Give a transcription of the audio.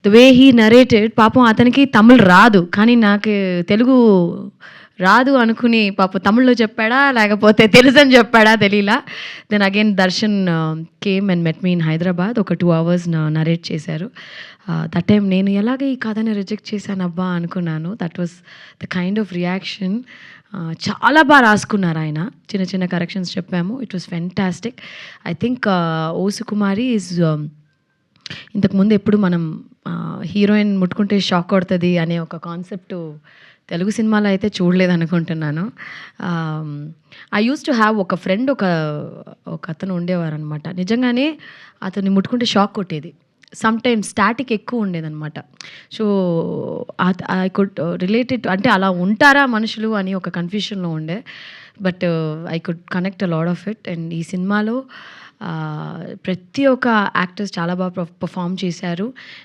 The way he narrated, పాపం అతనికి తమిళ్ రాదు. కానీ నాకు తెలుగు రాదు అనుకుని పాపం తమిళ్‌లో చెప్పాడా? లేకపోతే తెలుసని చెప్పాడా తెలీలా. Then again Darshan came and met me in Hyderabad. ఒక 2 అవర్స్ నరేట్ చేశారు. దట్ టైమ్ నేను ఎలాగ ఈ కథని రిజెక్ట్ చేశానబ్బా అనుకున్నాను. That was the kind of reaction. చాలా రాసుకున్నారు ఆయన. చిన్న చిన్న కరెక్షన్స్ చెప్పాము. It was fantastic. I think ఓ సుకుమారి ఈజ్ ఇంతకుముందు ఎప్పుడు మనం హీరోయిన్ ముట్టుకుంటే షాక్ కొడతది అనే ఒక కాన్సెప్ట్ తెలుగు సినిమాలో అయితే చూడలేదనుకుంటున్నాను. ఐ యూజ్డ్ టు హ్యావ్ ఒక ఫ్రెండ్, ఒకతను ఉండేవారనమాట. నిజంగానే అతన్ని ముట్టుకుంటే షాక్ కొట్టేది. సమ్‌టైమ్స్ స్టాటిక్ ఎక్కువ ఉండేదనమాట. So, I could relate it, అంటే అలా ఉంటారా మనుషులు అని ఒక కన్‌ఫ్యూషన్‌లో ఉండే. But I could connect a lot of it. And ఈ సినిమాలో ప్రతి ఒక్క యాక్టర్స్ చాలా బాగా పెర్ఫార్మ్ చేశారు.